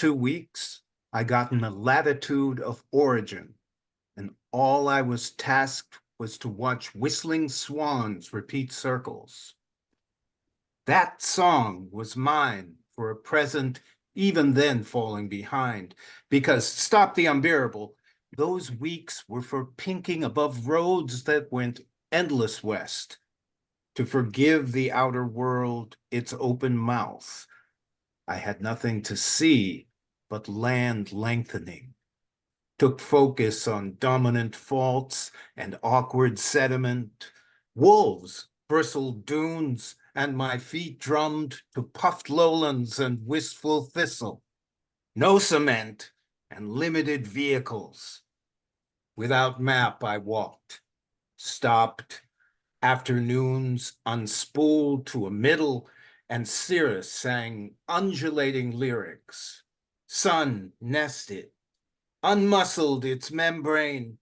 2 weeks, I got in the latitude of origin, and all I was tasked was to watch whistling swans repeat circles. That song was mine for a present, even then falling behind, because stop the unbearable, those weeks were for pinking above roads that went endless west, to forgive the outer world its open mouth. I had nothing to see but land lengthening, took focus on dominant faults and awkward sediment. Wolves bristled dunes, and my feet drummed to puffed lowlands and wistful thistle. No cement and limited vehicles. Without map I walked, stopped, afternoons unspooled to a middle, and Cirrus sang undulating lyrics. Sun nested, unmuscled its membrane.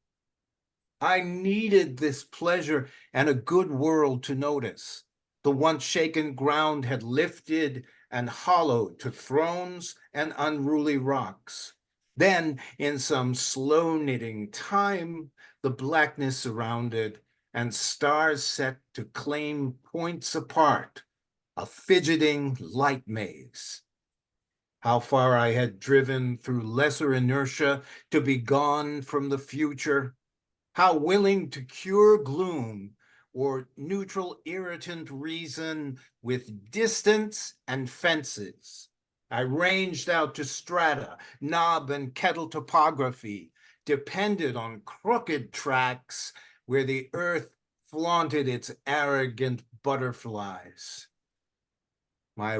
I needed this pleasure and a good world to notice. The once shaken ground had lifted and hollowed to thrones and unruly rocks. Then, in some slow knitting time, the blackness surrounded, and stars set to claim points apart, a fidgeting light maze. How far I had driven through lesser inertia to be gone from the future, how willing to cure gloom or neutral irritant reason with distance and fences. I ranged out to strata, knob and kettle topography, depended on crooked tracks where the earth flaunted its arrogant butterflies. My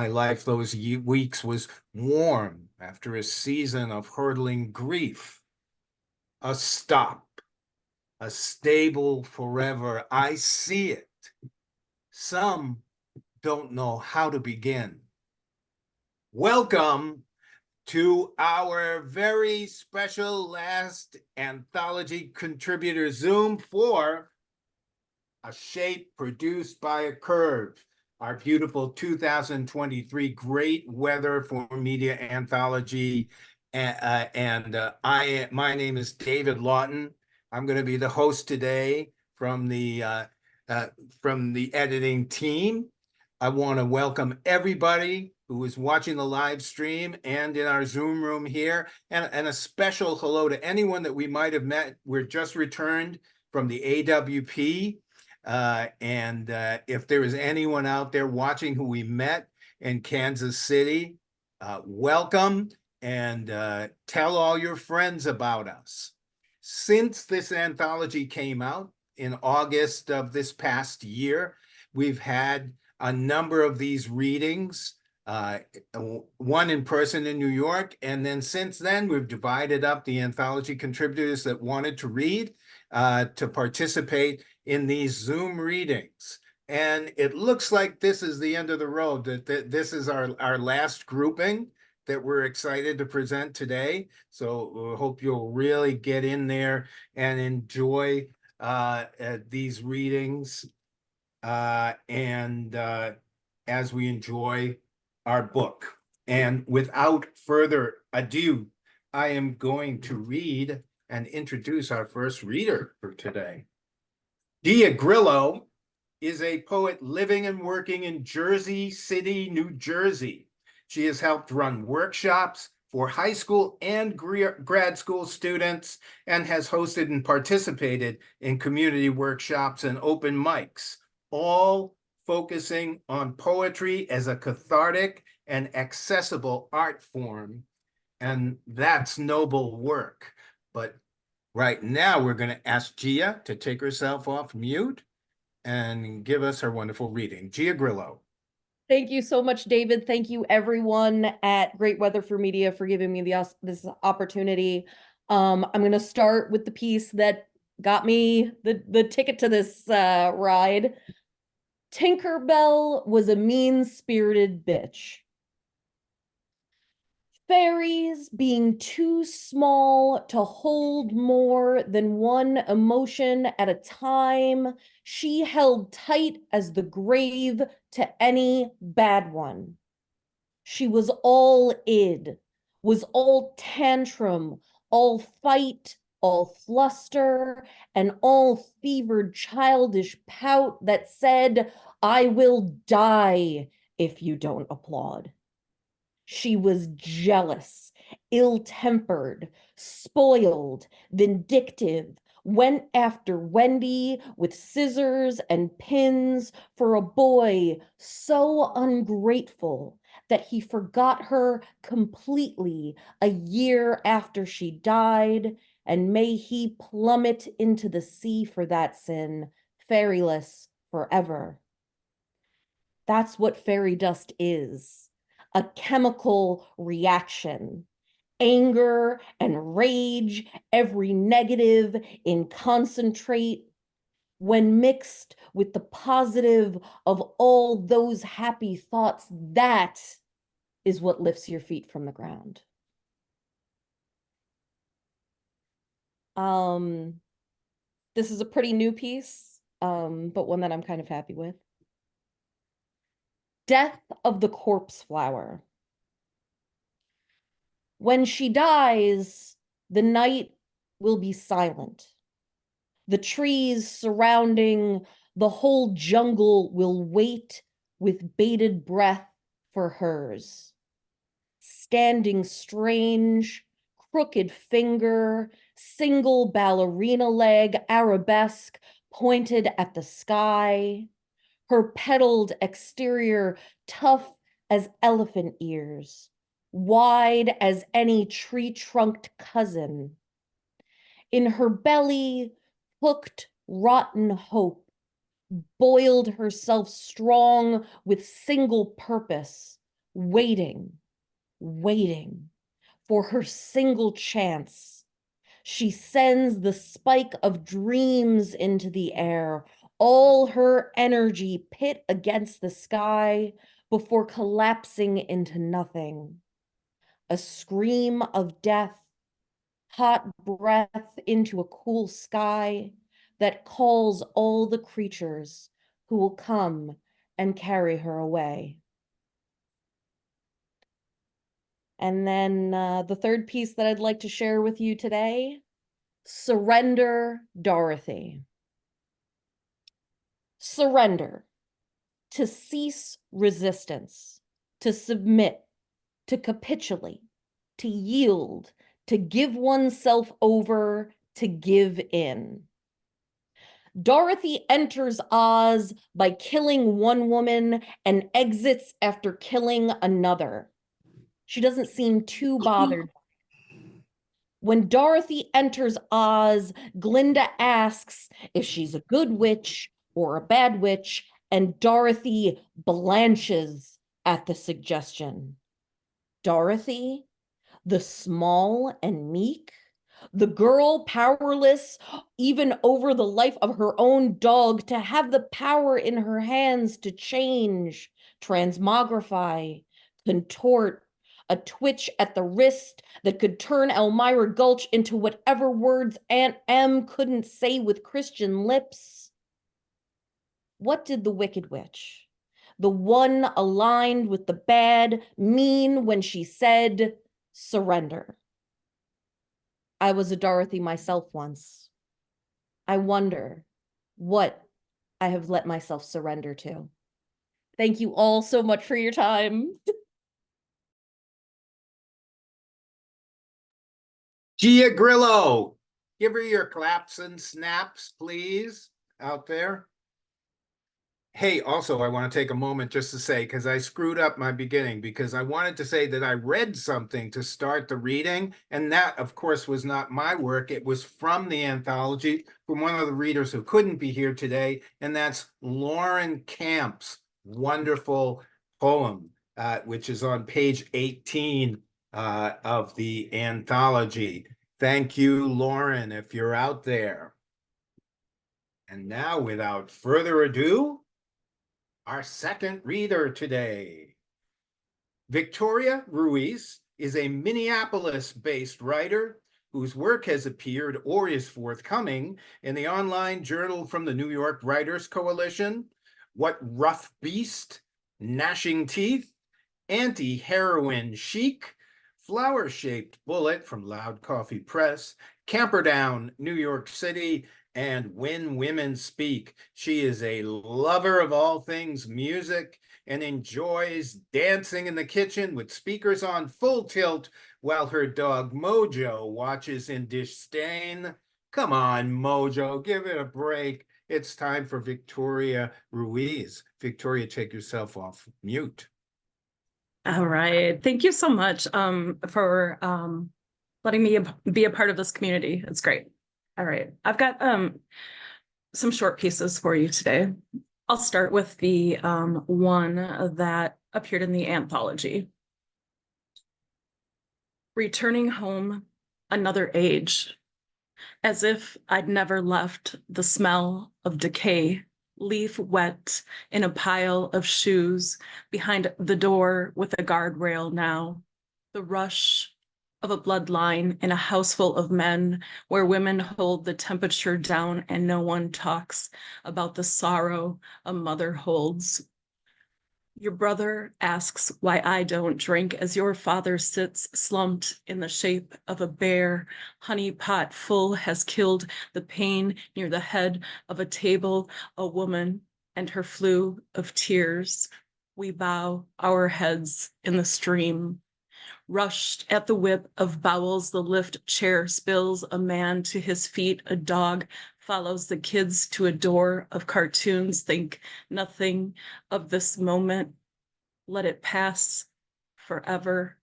life those weeks was warm after a season of hurtling grief. A stop, a stable forever. I see it. Some don't know how to begin. Welcome to our very special last anthology contributor Zoom for A Shape Produced by a Curve, our beautiful 2023 Great Weather for Media anthology. My name is David Lawton. I'm going to be the host today from the editing team. I want to welcome everybody who is watching the live stream and in our Zoom room here, and a special hello to anyone that we might have met. We're just returned from the AWP. If there is anyone out there watching who we met in Kansas City, welcome, and tell all your friends about us. Since this anthology came out in August of this past year, we've had a number of these readings, one in person in New York, and then since then we've divided up the anthology contributors that wanted to read to participate in these Zoom readings. And it looks like this is the end of the road, that this is our last grouping that we're excited to present today. So we hope you'll really get in there and enjoy these readings as we enjoy our book. And without further ado, I am going to read and introduce our first reader for today. Grillo is a poet living and working in Jersey City, New Jersey. She has helped run workshops for high school and grad school students and has hosted and participated in community workshops and open mics, all focusing on poetry as a cathartic and accessible art form. And that's noble work. But right now, we're going to ask Gia to take herself off mute and give us her wonderful reading. Gia Grillo. Thank you so much, David. Thank you, everyone at Great Weather for Media, for giving me this opportunity. I'm going to start with the piece that got me the ticket to this ride. Tinkerbell was a mean-spirited bitch. Fairies being too small to hold more than one emotion at a time, she held tight as the grave to any bad one. She was all id, was all tantrum, all fight, all fluster, and all fevered childish pout that said, I will die if you don't applaud. She was jealous, ill-tempered, spoiled, vindictive, went after Wendy with scissors and pins for a boy so ungrateful that he forgot her completely a year after she died, and may he plummet into the sea for that sin, fairyless forever. That's what fairy dust is, a chemical reaction. Anger and rage, every negative in concentrate, when mixed with the positive of all those happy thoughts, that is what lifts your feet from the ground. This is a pretty new piece, but one that I'm kind of happy with. Death of the Corpse Flower. When she dies, the night will be silent. The trees surrounding the whole jungle will wait with bated breath for hers. Standing strange, crooked finger, single ballerina leg, arabesque pointed at the sky. Her petaled exterior tough as elephant ears, wide as any tree-trunked cousin. In her belly, hooked rotten hope, boiled herself strong with single purpose, waiting, waiting for her single chance. She sends the spike of dreams into the air, all her energy pit against the sky before collapsing into nothing. A scream of death, hot breath into a cool sky that calls all the creatures who will come and carry her away. And then the third piece that I'd like to share with you today, Surrender, Dorothy. Surrender, to cease resistance, to submit, to capitulate, to yield, to give oneself over, to give in. Dorothy enters Oz by killing one woman and exits after killing another. She doesn't seem too bothered. When Dorothy enters Oz, Glinda asks if she's a good witch or a bad witch, and Dorothy blanches at the suggestion. Dorothy, the small and meek, the girl powerless even over the life of her own dog, to have the power in her hands to change, transmogrify, contort, a twitch at the wrist that could turn Elmira Gulch into whatever words Aunt Em couldn't say with Christian lips. What did the Wicked Witch, the one aligned with the bad, mean when she said, surrender? I was a Dorothy myself once. I wonder what I have let myself surrender to. Thank you all so much for your time. Gia Grillo, give her your claps and snaps, please, out there. Hey, also, I want to take a moment just to say, because I screwed up my beginning, because I wanted to say that I read something to start the reading, and that, of course, was not my work. It was from the anthology, from one of the readers who couldn't be here today, and that's Lauren Camp's wonderful poem, which is on page 18 of the anthology. Thank you, Lauren, if you're out there. And now, without further ado, our second reader today. Victoria Ruiz is a Minneapolis-based writer whose work has appeared or is forthcoming in the online journal from the New York Writers Coalition, What Rough Beast, Gnashing Teeth, Anti-Heroin Chic, Flower-shaped bullet from Loud Coffee Press, Camperdown, New York City, and When Women Speak. She is a lover of all things music and enjoys dancing in the kitchen with speakers on full tilt while her dog Mojo watches in disdain. Come on, Mojo, give it a break. It's time for Victoria Ruiz. Victoria, take yourself off mute. All right. Thank you so much for letting me be a part of this community. It's great. All right. I've got some short pieces for you today. I'll start with the one that appeared in the anthology. Returning home, another age, as if I'd never left the smell of decay, leaf wet in a pile of shoes behind the door with a guardrail now, the rush of a bloodline in a house full of men where women hold the temperature down and no one talks about the sorrow a mother holds. Your brother asks why I don't drink as your father sits slumped in the shape of a bear. Honey pot full has killed the pain near the head of a table, a woman and her flu of tears. We bow our heads in the stream. Rushed at the whip of bowels, the lift chair spills a man to his feet. A dog follows the kids to a door of cartoons. Think nothing of this moment. Let it pass forever.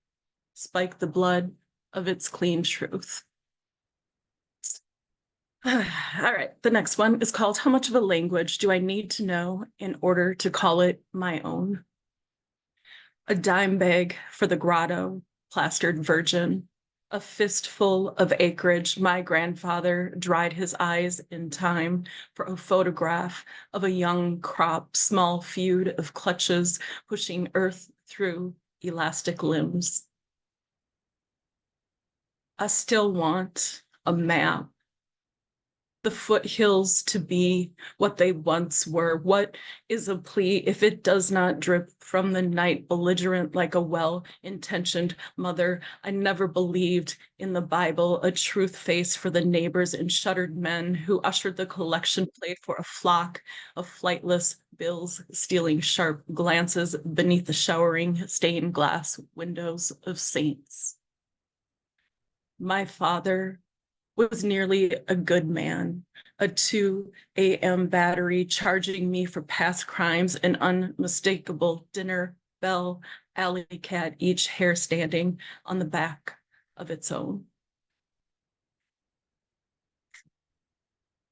Spike the blood of its clean truth. All right, the next one is called How Much of a Language Do I Need to Know in Order to Call It My Own? A dime bag for the grotto, plastered virgin, a fistful of acreage. My grandfather dried his eyes in time for a photograph of a young crop, small feud of clutches pushing earth through elastic limbs. I still want a map, the foothills to be what they once were. What is a plea if it does not drip from the night, belligerent like a well-intentioned mother? I never believed in the Bible, a truth face for the neighbors and shuttered men who ushered the collection plate for a flock of flightless bills, stealing sharp glances beneath the showering stained glass windows of saints. My father was nearly a good man, a 2 a.m. battery charging me for past crimes, an unmistakable dinner bell, alley cat, each hair standing on the back of its own.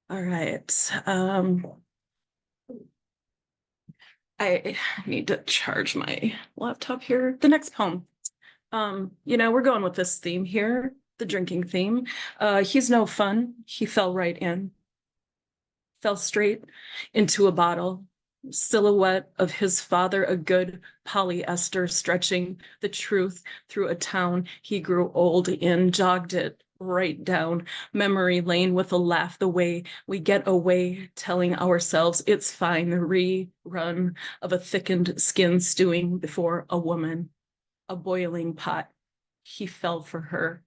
All right. I need to charge my laptop here. The next poem. We're going with this theme here, the drinking theme. He's no fun. He fell right in. Fell straight into a bottle. Silhouette of his father, a good polyester stretching the truth through a town he grew old in, jogged it right down memory lane with a laugh, the way we get away telling ourselves it's fine, the rerun of a thickened skin stewing before a woman, a boiling pot. He fell for her,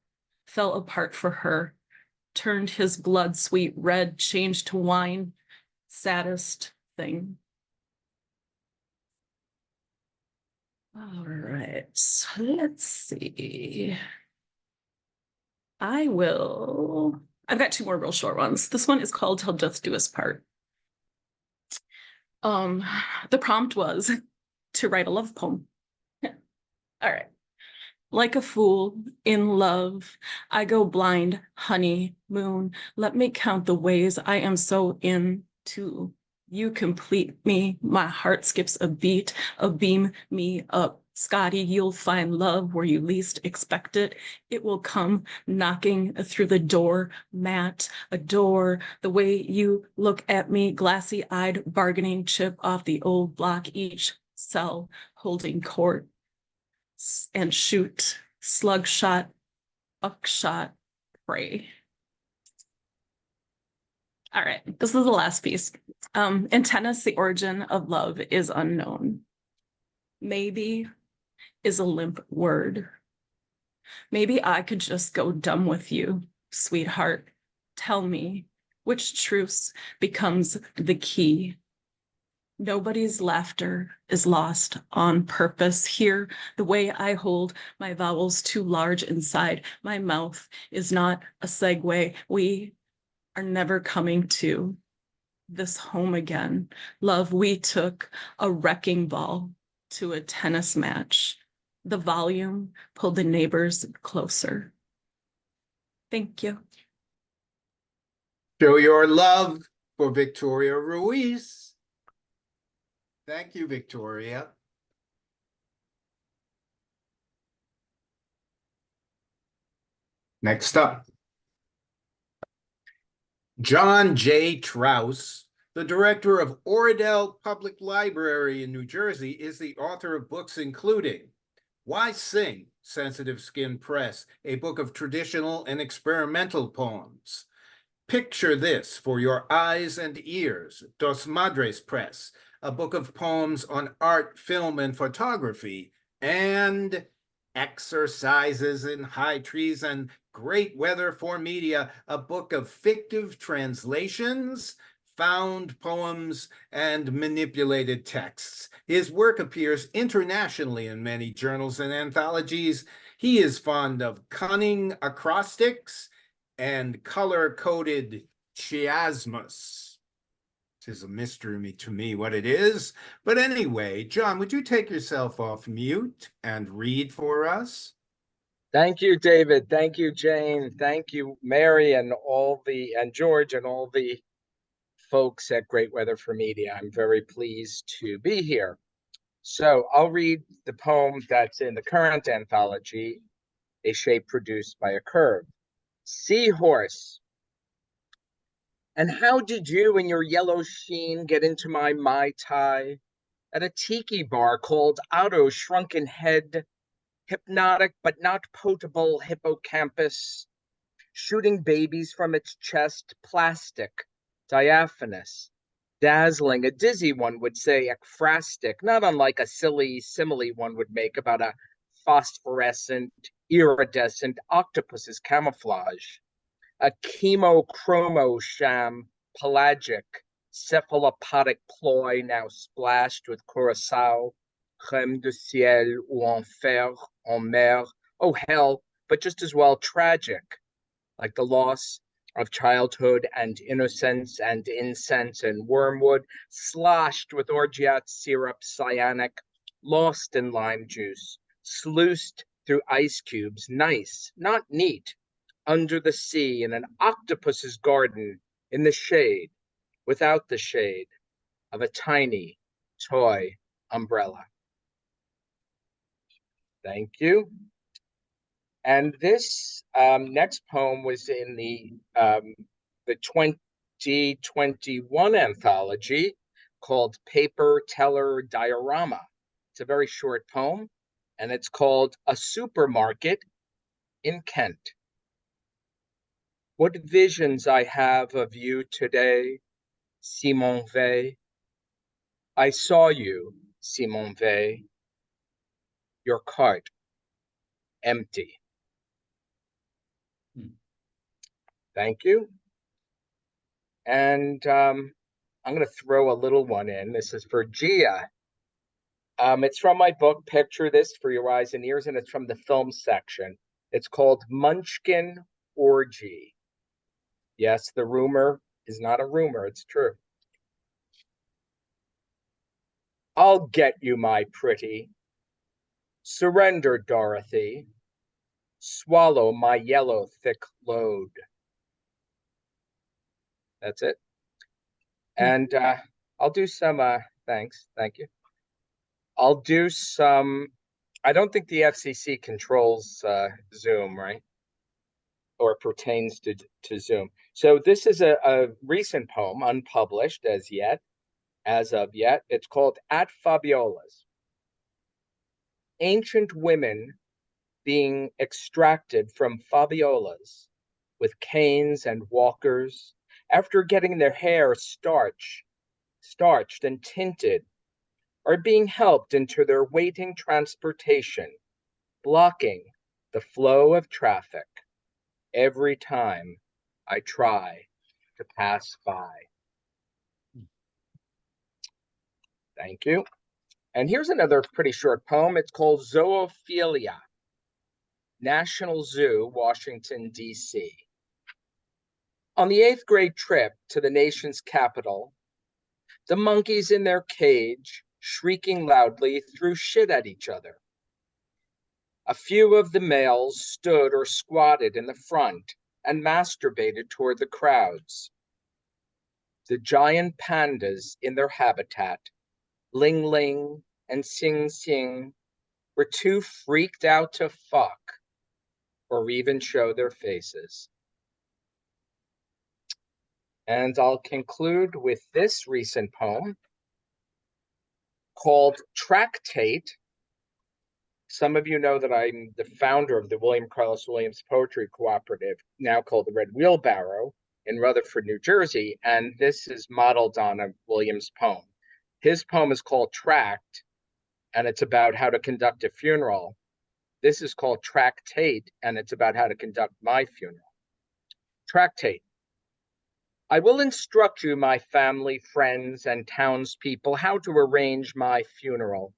fell apart for her, turned his blood sweet red, changed to wine, saddest thing. All right, let's see. I've got two more real short ones. This one is called Till Death Do Us Part. The prompt was to write a love poem. All right. Like a fool in love, I go blind, honey, moon. Let me count the ways I am so into. You complete me. My heart skips a beat, a beam me up. Scotty, you'll find love where you least expect it. It will come knocking through the door, mat, a door. The way you look at me, glassy-eyed, bargaining chip off the old block, each cell holding court. And shoot, slug shot, buckshot, pray. All right, this is the last piece. In tennis, the origin of love is unknown. Maybe is a limp word. Maybe I could just go dumb with you, sweetheart. Tell me which truce becomes the key. Nobody's laughter is lost on purpose. Here, the way I hold my vowels too large inside my mouth is not a segue. We are never coming to this home again. Love, we took a wrecking ball to a tennis match. The volume pulled the neighbors closer. Thank you. Show your love for Victoria Ruiz. Thank you, Victoria. Next up, John J. Trause, the director of Oradell Public Library in New Jersey, is the author of books including Why Sing? Sensitive Skin Press, a book of traditional and experimental poems. Picture This for Your Eyes and Ears, Dos Madres Press, a book of poems on art, film, and photography, and Exercises in High Trees and Great Weather for Media, a book of fictive translations, found poems, and manipulated texts. His work appears internationally in many journals and anthologies. He is fond of cunning acrostics and color-coded chiasmus. It is a mystery to me what it is. But anyway, John, would you take yourself off mute and read for us? Thank you, David. Thank you, Jane. Thank you, Mary, and George and all the folks at Great Weather for Media. I'm very pleased to be here. So I'll read the poem that's in the current anthology, A Shape Produced by a Curve. Seahorse. And how did you and your yellow sheen get into my Mai Tai at a tiki bar called Otto's Shrunken Head? Hypnotic but not potable hippocampus, shooting babies from its chest, plastic, diaphanous, dazzling, a dizzy one would say, ekphrastic, not unlike a silly simile one would make about a phosphorescent, iridescent octopus's camouflage, a chemochromo sham, pelagic, cephalopodic ploy now splashed with curacao, crème de ciel ou enfer, en mer, oh hell, but just as well tragic, like the loss of childhood and innocence and incense and wormwood, sloshed with orgeat syrup, cyanic, lost in lime juice, sluiced through ice cubes, nice, not neat, under the sea in an octopus's garden, in the shade, without the shade of a tiny toy umbrella. Thank you. And this next poem was in the 2021 anthology called Paper Teller Diorama. It's a very short poem, and it's called A Supermarket in Kent. What visions I have of you today, Simon Weil. I saw you, Simon Weil. Your cart, empty. Thank you. And I'm going to throw a little one in. This is for Gia. It's from my book, Picture This for Your Eyes and Ears, and it's from the film section. It's called Munchkin Orgy. Yes, the rumor is not a rumor, it's true. I'll get you, my pretty. Surrender, Dorothy. Swallow my yellow thick load. That's it. And I'll do some, thanks, thank you. I'll do some, I don't think the FCC controls Zoom, right? Or pertains to Zoom. So this is a recent poem, unpublished as of yet. It's called At Fabiola's. Ancient women being extracted from Fabiola's with canes and walkers after getting their hair starched and tinted, are being helped into their waiting transportation, blocking the flow of traffic every time I try to pass by. Thank you. And here's another pretty short poem. It's called Zoophilia, National Zoo, Washington, D.C. On the 8th grade trip to the nation's capital, the monkeys in their cage, shrieking loudly, threw shit at each other. A few of the males stood or squatted in the front and masturbated toward the crowds. The giant pandas in their habitat, Ling Ling and Sing Sing, were too freaked out to fuck or even show their faces. And I'll conclude with this recent poem called Tractate. Some of you know that I'm the founder of the William Carlos Williams Poetry Cooperative, now called the Red Wheelbarrow, in Rutherford, New Jersey, and this is modeled on a Williams poem. His poem is called Tract, and it's about how to conduct a funeral. This is called Tractate, and it's about how to conduct my funeral. Tractate. I will instruct you, my family, friends, and townspeople, how to arrange my funeral.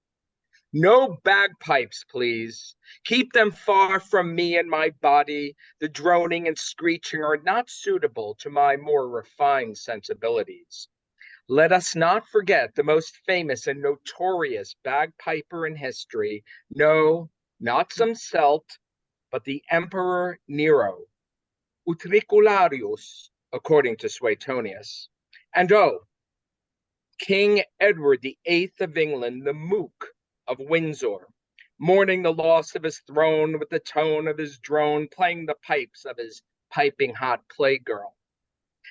No bagpipes, please. Keep them far from me and my body. The droning and screeching are not suitable to my more refined sensibilities. Let us not forget the most famous and notorious bagpiper in history. No, not some Celt, but the Emperor Nero, Utricularius, according to Suetonius. And King Edward VIII of England, the Mook of Windsor, mourning the loss of his throne with the tone of his drone, playing the pipes of his piping hot playgirl.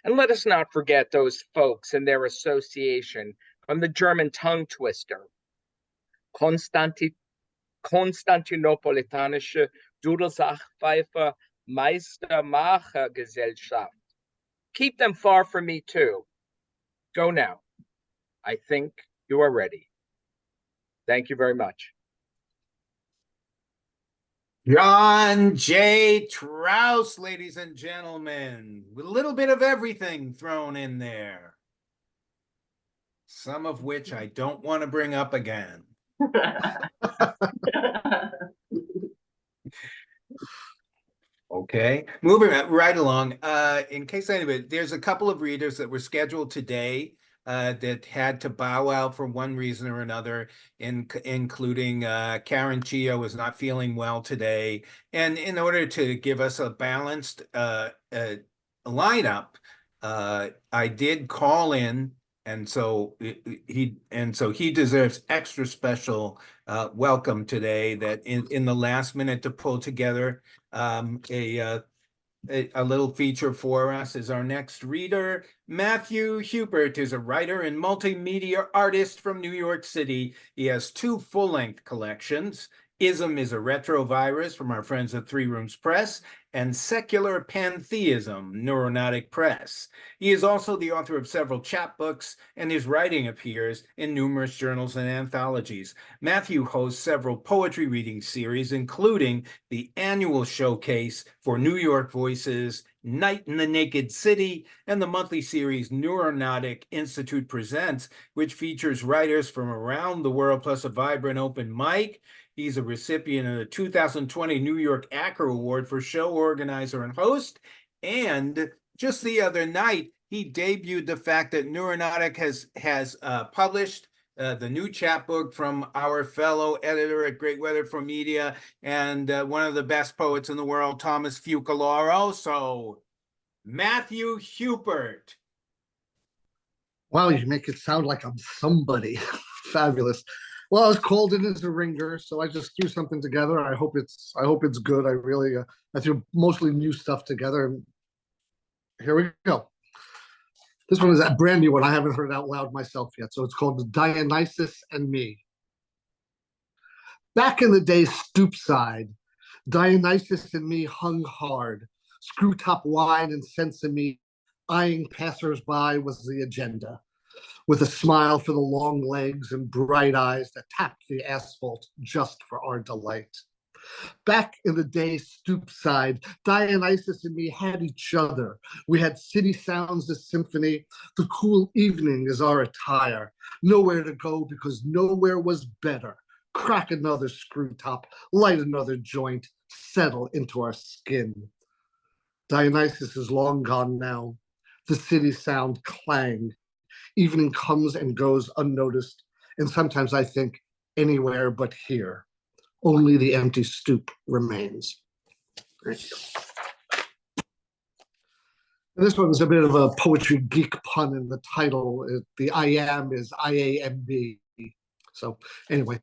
And let us not forget those folks and their association from the German tongue twister, Konstantinopolitanische Dudelsachpfeifer Meistermachergesellschaft. Keep them far from me too. Go now. I think you are ready. Thank you very much. John J. Trause, ladies and gentlemen, with a little bit of everything thrown in there. Some of which I don't want to bring up again. Okay, moving right along. In case anybody, there's a couple of readers that were scheduled today that had to bow out for one reason or another, including Karen Chio was not feeling well today. And in order to give us a balanced lineup, I did call in, and so he deserves extra special welcome today. That in the last minute to pull together a little feature for us is our next reader. Matthew Hupert is a writer and multimedia artist from New York City. He has 2 full-length collections. Ism is a retrovirus from our friends at Three Rooms Press, and Secular Pantheism, Neuronautic Press. He is also the author of several chapbooks, and his writing appears in numerous journals and anthologies. Matthew hosts several poetry reading series, including the annual showcase for New York Voices, Night in the Naked City, and the monthly series Neuronautic Institute Presents, which features writers from around the world plus a vibrant open mic. He's a recipient of the 2020 New York Actor Award for show organizer and host. And just the other night, he debuted the fact that Neuronautic has published the new chapbook from our fellow editor at Great Weather for Media and one of the best poets in the world, Thomas Fucalaro. So, Matthew Hupert. Wow, you make it sound like I'm somebody. Fabulous. Well, I was called in as a ringer, so I just threw something together. I hope it's good. I really I threw mostly new stuff together, and here we go. This one is a brand new one. I haven't heard it out loud myself yet, so it's called Dionysus and Me. Back in the day, stoop-side, Dionysus and me hung hard. Screw-top wine and sesame, eyeing passers-by was the agenda, with a smile for the long legs and bright eyes that tapped the asphalt just for our delight. Back in the day, stoop-side, Dionysus and me had each other. We had city sounds as symphony. The cool evening is our attire. Nowhere to go because nowhere was better. Crack another screw top, light another joint, settle into our skin. Dionysus is long gone now. The city sound clang. Evening comes and goes unnoticed. And sometimes I think, anywhere but here. Only the empty stoop remains. Thank you. And this one is a bit of a poetry geek pun in the title. The I am is IAMB. So anyway,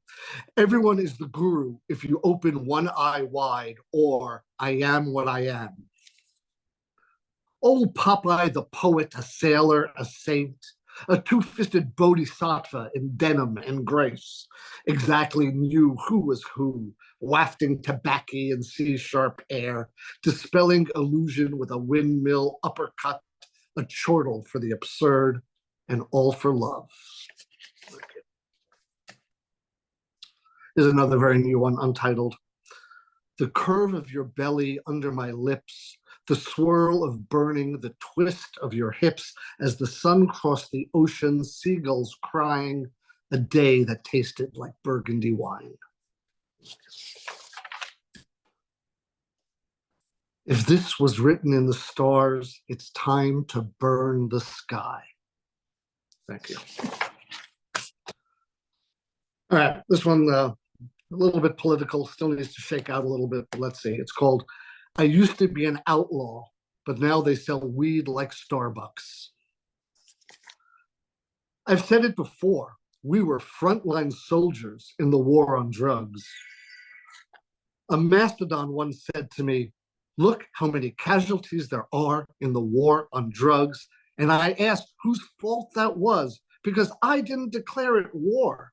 everyone is the guru if you open one eye wide, or I am what I am. Old Popeye the poet, a sailor, a saint, a two-fisted bodhisattva in denim and grace, exactly knew who was who, wafting tobacco in C-sharp air, dispelling illusion with a windmill uppercut, a chortle for the absurd, and all for love. Here's another very new one, untitled. The curve of your belly under my lips, the swirl of burning, the twist of your hips as the sun crossed the ocean, seagulls crying, a day that tasted like burgundy wine. If this was written in the stars, it's time to burn the sky. Thank you. All right, this one, a little bit political, still needs to shake out a little bit, but let's see. It's called I Used to Be an Outlaw, but Now They Sell Weed Like Starbucks. I've said it before, we were frontline soldiers in the war on drugs. A mastodon once said to me, look how many casualties there are in the war on drugs. And I asked whose fault that was, because I didn't declare it war.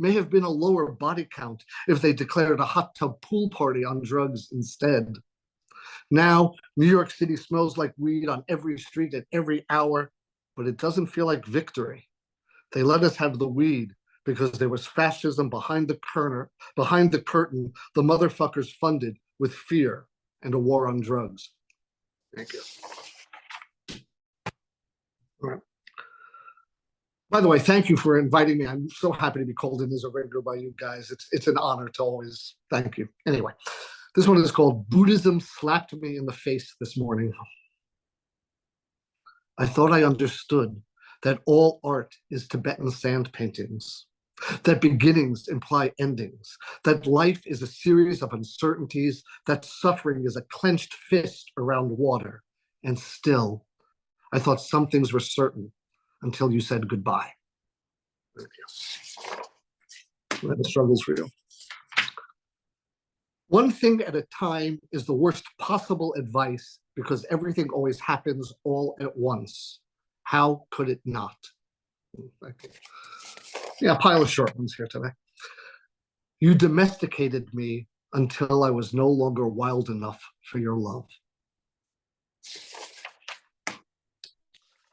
May have been a lower body count if they declared a hot tub pool party on drugs instead. Now, New York City smells like weed on every street at every hour, but it doesn't feel like victory. They let us have the weed because there was fascism behind the curtain, the motherfuckers funded with fear and a war on drugs. Thank you. All right. By the way, thank you for inviting me. I'm so happy to be called in as a regular by you guys. It's an honor to always thank you. Anyway, this one is called Buddhism Slapped Me in the Face This Morning. I thought I understood that all art is Tibetan sand paintings, that beginnings imply endings, that life is a series of uncertainties, that suffering is a clenched fist around water. And still, I thought some things were certain until you said goodbye. Thank you. The struggle's real. One thing at a time is the worst possible advice because everything always happens all at once. How could it not? Yeah, a pile of short ones here today. You domesticated me until I was no longer wild enough for your love.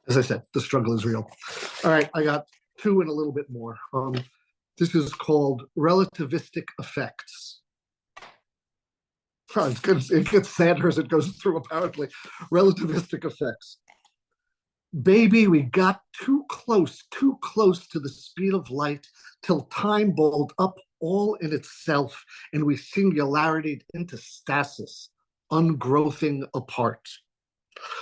As I said, the struggle is real. All right, I got two and a little bit more. This is called relativistic effects. Oh, it gets sadder as it goes through, apparently. Relativistic effects. Baby, we got too close to the speed of light till time balled up all in itself and we singularityed into stasis, ungrowthing apart.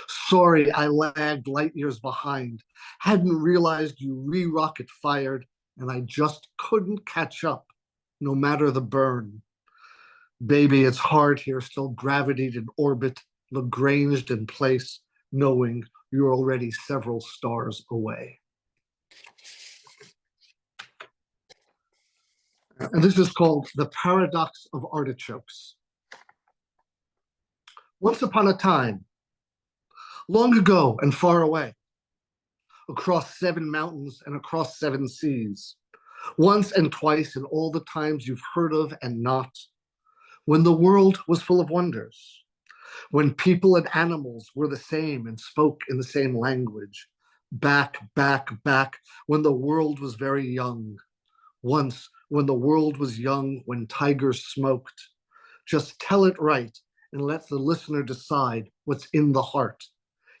Sorry, I lagged light years behind. Hadn't realized you re-rocket fired, and I just couldn't catch up, no matter the burn. Baby, it's hard here, still gravitated in orbit, Lagranged in place, knowing you're already several stars away. And this is called The Paradox of Artichokes. Once upon a time, long ago and far away, across 7 mountains and across 7 seas, once and twice in all the times you've heard of and not, when the world was full of wonders, when people and animals were the same and spoke in the same language, back, when the world was very young, once when the world was young, when tigers smoked, Just tell it right and let the listener decide what's in the heart.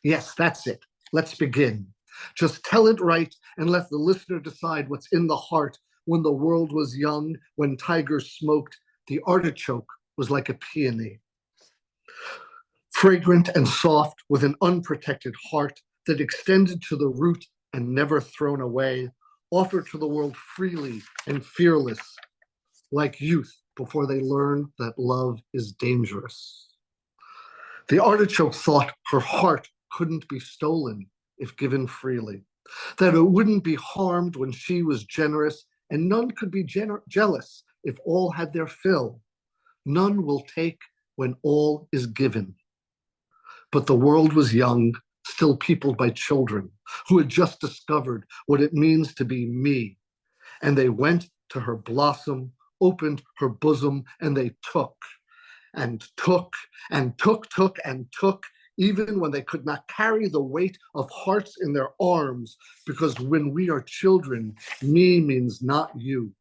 Yes, that's it. Let's begin. Just tell it right and let the listener decide what's in the heart. When the world was young, when tigers smoked, the artichoke was like a peony. Fragrant and soft with an unprotected heart that extended to the root and never thrown away, offered to the world freely and fearless, like youth before they learn that love is dangerous. The artichoke thought her heart couldn't be stolen if given freely, that it wouldn't be harmed when she was generous, and none could be jealous if all had their fill. None will take when all is given. But the world was young, still peopled by children who had just discovered what it means to be me. And they went to her blossom, opened her bosom, and they took and took and took and took, even when they could not carry the weight of hearts in their arms, because when we are children, me means not you.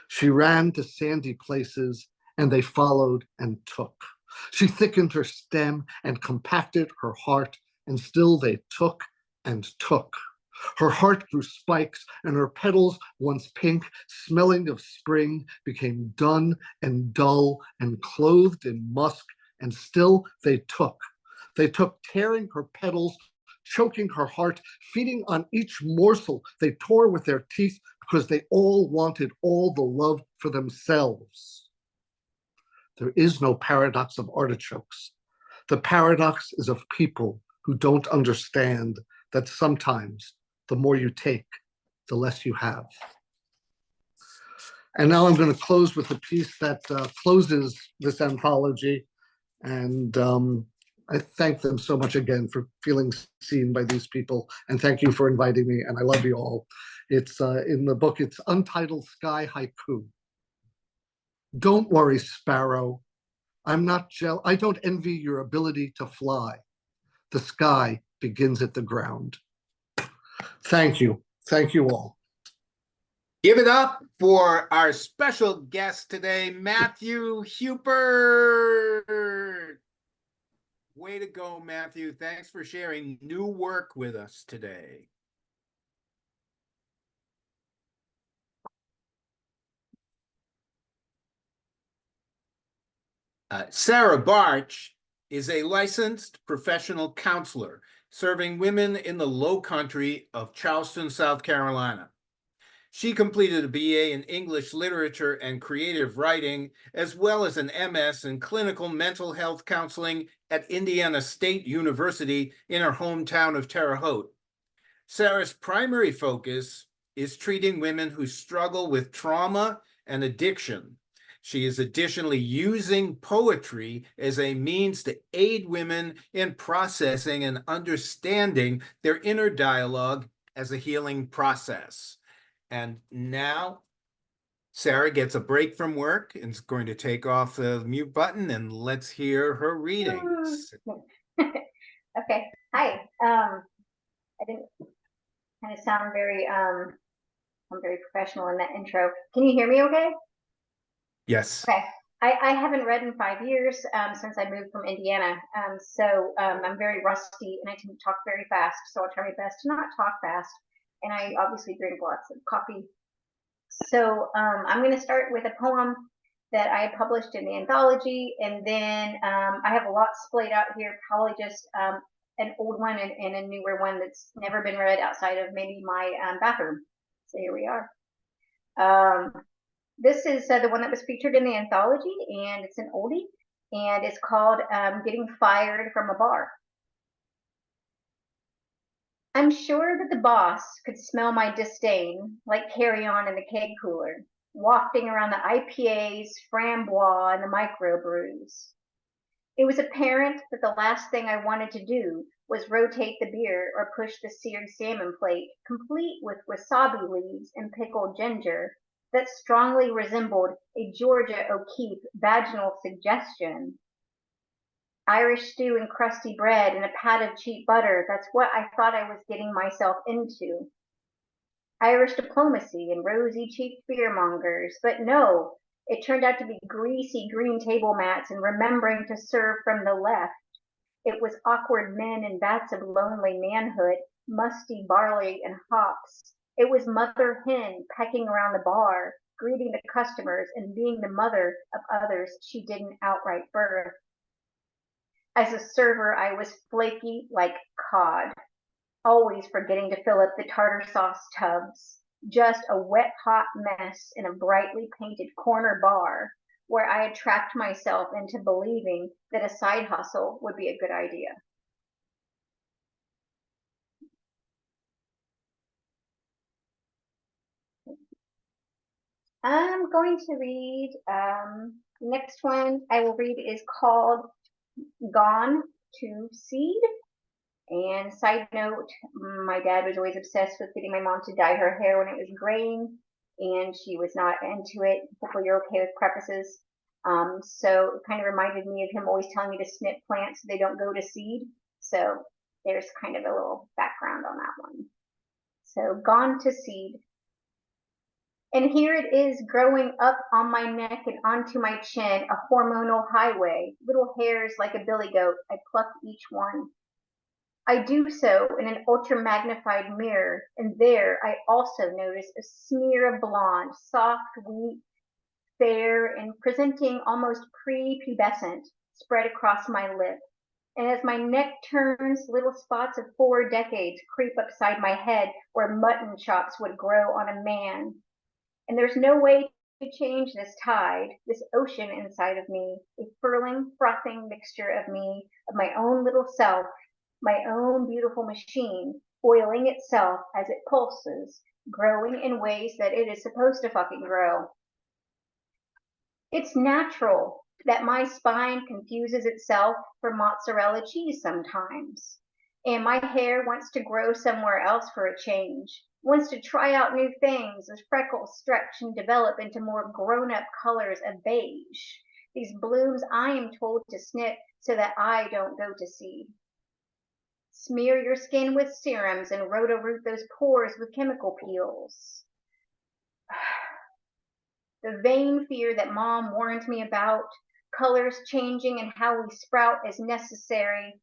She ran to sandy places, and they followed and took. She thickened her stem and compacted her heart, and still they took and took. Her heart grew spikes, and her petals, once pink, smelling of spring, became dun and dull and clothed in musk, and still they took. They took, tearing her petals, choking her heart, feeding on each morsel they tore with their teeth, because they all wanted all the love for themselves. There is no paradox of artichokes. The paradox is of people who don't understand that sometimes the more you take, the less you have. And now I'm going to close with a piece that closes this anthology. And I thank them so much again for feeling seen by these people. And thank you for inviting me. And I love you all. It's in the book, it's Untitled Sky Haiku. Don't worry, Sparrow. I don't envy your ability to fly. The sky begins at the ground. Thank you. Thank you all. Give it up for our special guest today, Matthew Hupert. Way to go, Matthew. Thanks for sharing new work with us today. Sarah Bartusch is a licensed professional counselor serving women in the Low Country of Charleston, South Carolina. She completed a BA in English Literature and Creative Writing, as well as an MS in Clinical Mental Health Counseling at Indiana State University in her hometown of Terre Haute. Sarah's primary focus is treating women who struggle with trauma and addiction. She is additionally using poetry as a means to aid women in processing and understanding their inner dialogue as a healing process. And now Sarah gets a break from work and is going to take off the mute button, and let's hear her readings. Okay. Hi. I didn't kind of sound very I'm very professional in that intro. Can you hear me okay? Yes. Okay. I haven't read in 5 years since I moved from Indiana. So I'm very rusty and I tend to talk very fast. So I'll try my best to not talk fast. And I obviously drink lots of coffee. So I'm going to start with a poem that I published in the anthology. And then I have a lot splayed out here, probably just an old one and a newer one that's never been read outside of maybe my bathroom. So here we are. This is the one that was featured in the anthology, and it's an oldie, and it's called Getting Fired from a Bar. I'm sure that the boss could smell my disdain like carry-on in the keg cooler, wafting around the IPAs, framboise, and the microbrews. It was apparent that the last thing I wanted to do was rotate the beer or push the seared salmon plate, complete with wasabi leaves and pickled ginger, that strongly resembled a Georgia O'Keeffe vaginal suggestion. Irish stew and crusty bread and a pat of cheap butter, that's what I thought I was getting myself into. Irish diplomacy and rosy-cheeked beermongers, but no, It turned out to be greasy green table mats and remembering to serve from the left. It was awkward men and vats of lonely manhood, musty barley and hops. It was mother hen pecking around the bar, greeting the customers and being the mother of others she didn't outright birth. As a server, I was flaky like cod, always forgetting to fill up the tartar sauce tubs. Just a wet, hot mess in a brightly painted corner bar where I had trapped myself into believing that a side hustle would be a good idea. I'm going to read, next one I will read is called Gone to Seed. And side note, my dad was always obsessed with getting my mom to dye her hair when it was graying, and she was not into it. Hopefully you're okay with prefaces. So it kind of reminded me of him always telling me to snip plants so they don't go to seed. So there's kind of a little background on that one. So Gone to Seed. And here it is growing up on my neck and onto my chin, a hormonal highway, little hairs like a billy goat. I pluck each one. I do so in an ultra magnified mirror, and there I also notice a smear of blonde, soft, wheat, fair, and presenting almost prepubescent, spread across my lip. And as my neck turns, little spots of 4 decades creep upside my head where mutton chops would grow on a man. And there's no way to change this tide, this ocean inside of me, a furling, frothing mixture of me, of my own little self, my own beautiful machine, oiling itself as it pulses, growing in ways that it is supposed to fucking grow. It's natural that my spine confuses itself for mozzarella cheese sometimes. And my hair wants to grow somewhere else for a change, wants to try out new things as freckles stretch and develop into more grown-up colors of beige. These blooms I am told to snip so that I don't go to seed. Smear your skin with serums and roto-root those pores with chemical peels. The vain fear that mom warned me about, colors changing and how we sprout is necessary,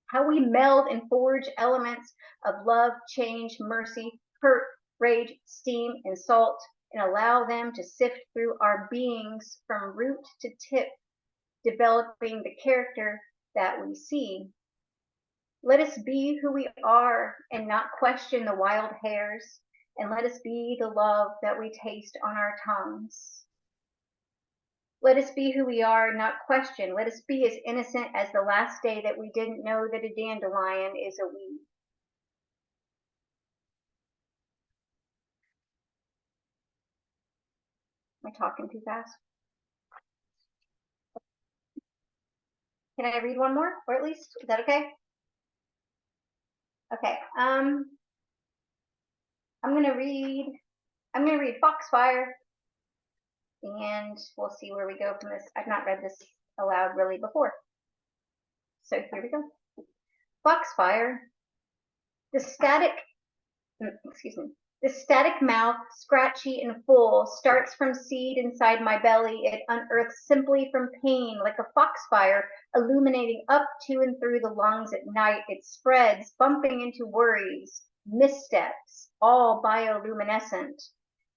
how we meld and forge elements of love, change, mercy, hurt, rage, steam, and salt, and allow them to sift through our beings from root to tip, developing the character that we see. Let us be who we are and not question the wild hairs, and let us be the love that we taste on our tongues. Let us be who we are, not question. Let us be as innocent as the last day that we didn't know that a dandelion is a weed. Am I talking too fast? Can I read one more, or at least, is that okay? Okay, I'm gonna read Foxfire, and we'll see where we go from this. I've not read this aloud really before. So here we go. Foxfire. The static mouth, scratchy and full, starts from seed inside my belly. It unearths simply from pain, like a foxfire illuminating up to and through the lungs at night. It spreads, bumping into worries, missteps, all bioluminescent.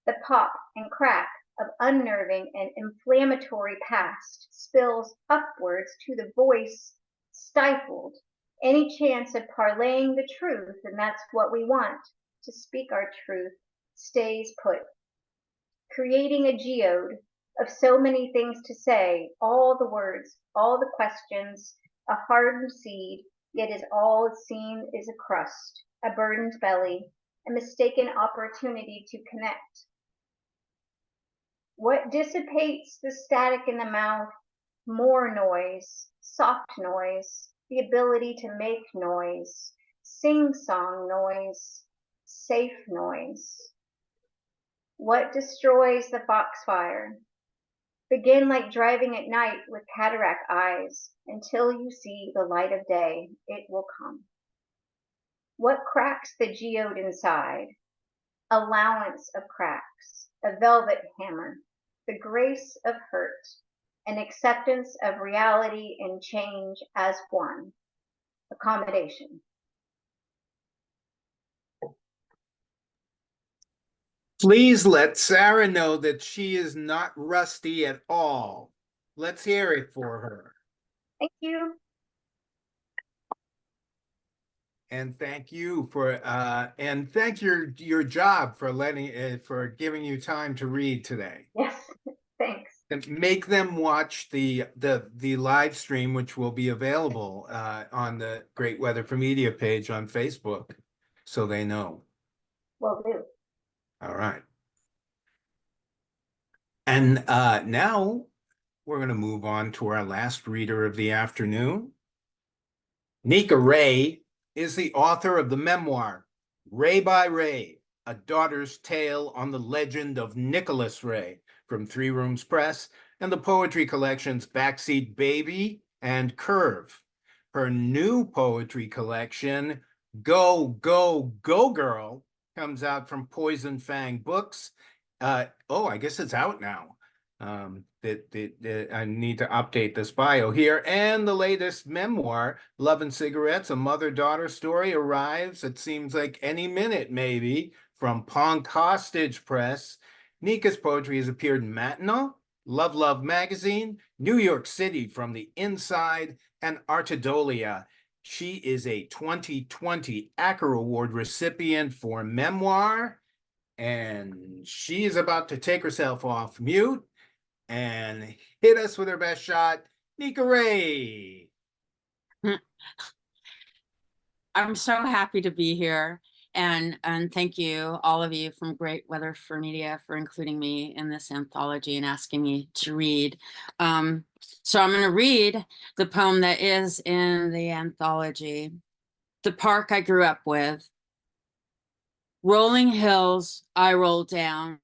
The pop and crack of unnerving and inflammatory past spills upwards to the voice, stifled. Any chance of parlaying the truth, and that's what we want, to speak our truth, stays put. Creating a geode of so many things to say, all the words, all the questions, a hardened seed, yet is all it seems is a crust, a burdened belly, a mistaken opportunity to connect. What dissipates the static in the mouth? More noise, soft noise, the ability to make noise, sing-song noise, safe noise. What destroys the foxfire? Begin like driving at night with cataract eyes until you see the light of day. It will come. What cracks the geode inside? Allowance of cracks, a velvet hammer, the grace of hurt, an acceptance of reality and change as one, accommodation. Please let Sarah know that she is not rusty at all. Let's hear it for her. Thank you. And thank you for and thank your job for for giving you time to read today. Yes, thanks. And make them watch the live stream, which will be available on the Great Weather for Media page on Facebook, so they know. Will do. All right. And now we're going to move on to our last reader of the afternoon. Nicca Ray is the author of the memoir, Ray by Ray, A Daughter's Tale on the Legend of Nicholas Ray, from Three Rooms Press, and the poetry collections Backseat Baby and Curve. Her new poetry collection, Go, Go, Go Girl, comes out from Poison Fang Books. I guess it's out now. I need to update this bio here. And the latest memoir, Love and Cigarettes, a mother-daughter story, arrives, it seems like any minute maybe, from Punk Hostage Press. Nicca's poetry has appeared in Matinal, Love Love Magazine, New York City from the Inside, and Artidolia. She is a 2020 Acker Award recipient for memoir, and she is about to take herself off mute and hit us with her best shot, Nicca Ray. I'm so happy to be here, and thank you, all of you from Great Weather for Media, for including me in this anthology and asking me to read. So I'm going to read the poem that is in the anthology, The Park I Grew Up With. Rolling hills I roll down,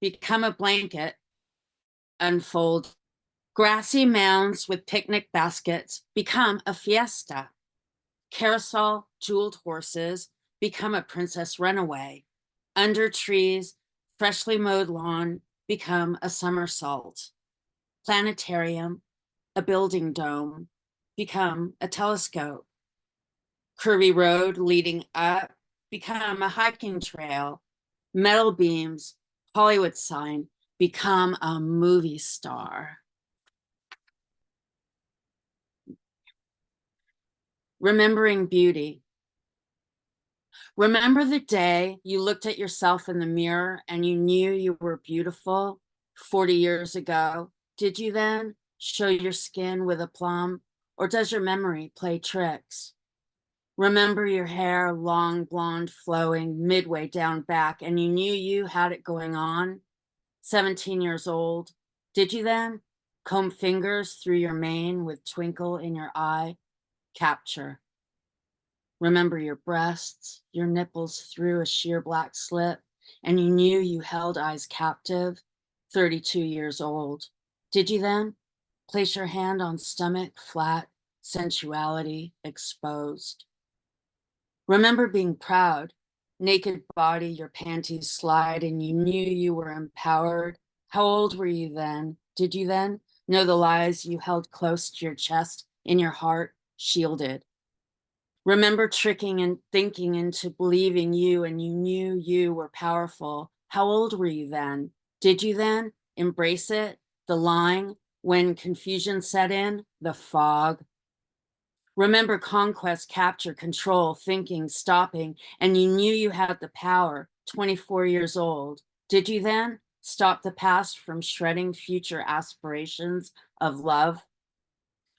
become a blanket, unfold. Grassy mounds with picnic baskets become a fiesta. Carousel jeweled horses become a princess runaway. Under trees, freshly mowed lawn become a somersault. Planetarium, a building dome, become a telescope. Curvy road leading up become a hiking trail. Metal beams, Hollywood sign, become a movie star. Remembering beauty. Remember the day you looked at yourself in the mirror and you knew you were beautiful 40 years ago? Did you then show your skin with aplomb, or does your memory play tricks? Remember your hair, long, blonde, flowing midway down back, and you knew you had it going on? 17 years old. Did you then comb fingers through your mane with twinkle in your eye? Capture. Remember your breasts, your nipples through a sheer black slit, and you knew you held eyes captive, 32 years old. Did you then place your hand on stomach, flat, sensuality exposed? Remember being proud, naked body, your panties slide, and you knew you were empowered. How old were you then? Did you then know the lies you held close to your chest, in your heart, shielded? Remember tricking and thinking into believing you, and you knew you were powerful. How old were you then? Did you then embrace it? The lying, when confusion set in, the fog. Remember conquest, capture, control, thinking, stopping, and you knew you had the power, 24 years old. Did you then stop the past from shredding future aspirations of love?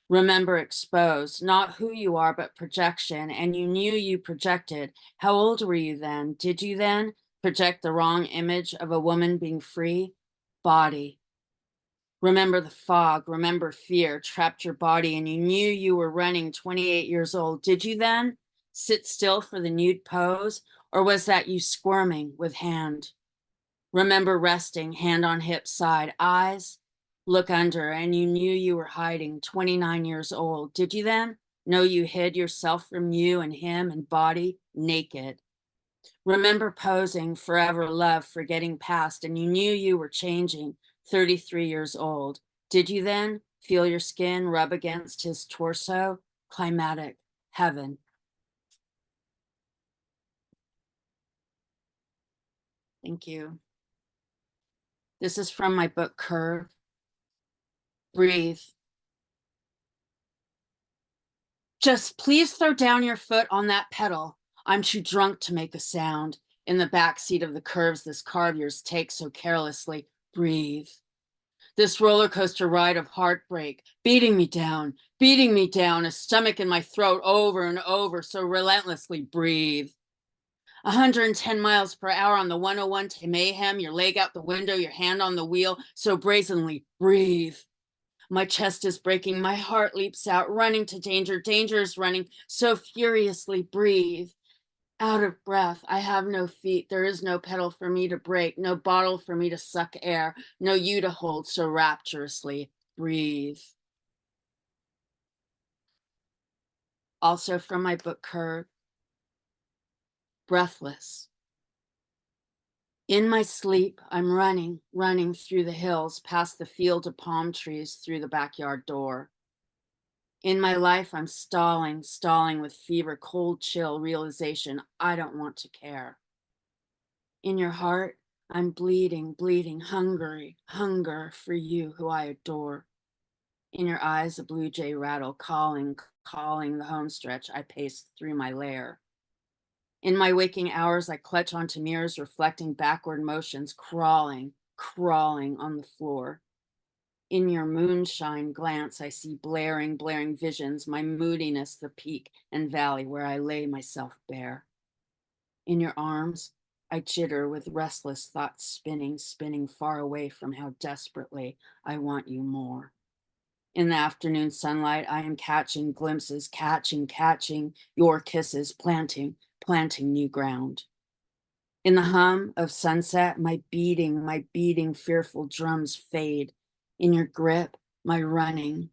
Remember exposed, not who you are, but projection, and you knew you projected. How old were you then? Did you then project the wrong image of a woman being free? Body. Remember the fog, remember fear, trapped your body, and you knew you were running 28 years old. Did you then sit still for the nude pose, or was that you squirming with hand? Remember resting, hand on hip side, eyes, look under, and you knew you were hiding, 29 years old. Did you then know you hid yourself from you and him and body naked? Remember posing, forever love, forgetting past, and you knew you were changing, 33 years old. Did you then feel your skin rub against his torso? Climatic heaven. Thank you. This is from my book, Curve. Breathe. Just please throw down your foot on that pedal. I'm too drunk to make a sound. In the back seat of the Curves this car of yours takes so carelessly. Breathe. This roller coaster ride of heartbreak, beating me down, a stomach in my throat over and over, so relentlessly. Breathe. 110 miles per hour on the 101 to mayhem, your leg out the window, your hand on the wheel, so brazenly. Breathe. My chest is breaking, my heart leaps out, running to danger, danger is running, so furiously. Breathe. Out of breath, I have no feet, there is no pedal for me to break, no bottle for me to suck air, no you to hold so rapturously. Breathe. Also from my book, Curve. Breathless. In my sleep, I'm running through the hills, past the field of palm trees, through the backyard door. In my life, I'm stalling with fever, cold chill realization I don't want to care. In your heart, I'm bleeding, hunger for you who I adore. In your eyes, a blue jay rattle, calling the home stretch I pace through my lair. In my waking hours, I clutch onto mirrors, reflecting backward motions, crawling on the floor. In your moonshine glance, I see blaring visions, my moodiness, the peak and valley where I lay myself bare. In your arms, I jitter with restless thoughts spinning far away from how desperately I want you more. In the afternoon sunlight, I am catching glimpses, catching your kisses, planting new ground. In the hum of sunset, my beating fearful drums fade. In your grip, my running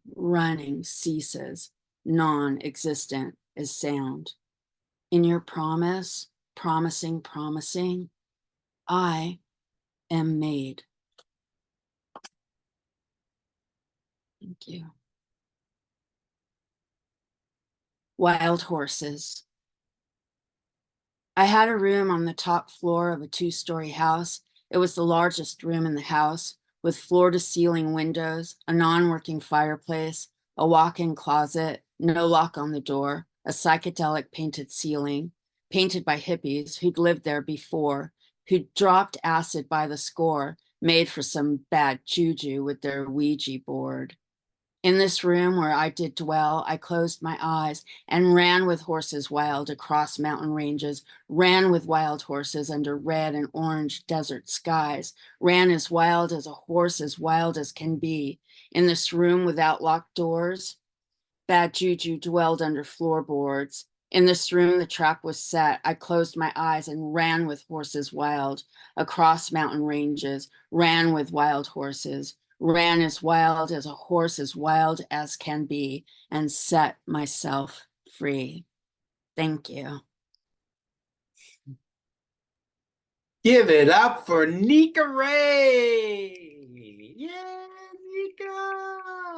ceases, non-existent as sound. In your promising, I am made. Thank you. Wild horses. I had a room on the top floor of a 2-story house. It was the largest room in the house, with floor-to-ceiling windows, a non-working fireplace, a walk-in closet, no lock on the door, a psychedelic painted ceiling, painted by hippies who'd lived there before, who'd dropped acid by the score, made for some bad juju with their Ouija board. In this room where I did dwell, I closed my eyes and ran with horses wild across mountain ranges, ran with wild horses under red and orange desert skies, ran as wild as a horse, as wild as can be. In this room without locked doors, bad juju dwelled under floorboards. In this room, the trap was set. I closed my eyes and ran with horses wild across mountain ranges, ran with wild horses, ran as wild as a horse, as wild as can be, and set myself free. Thank you. Give it up for Nicca Ray. Yeah, Nicca.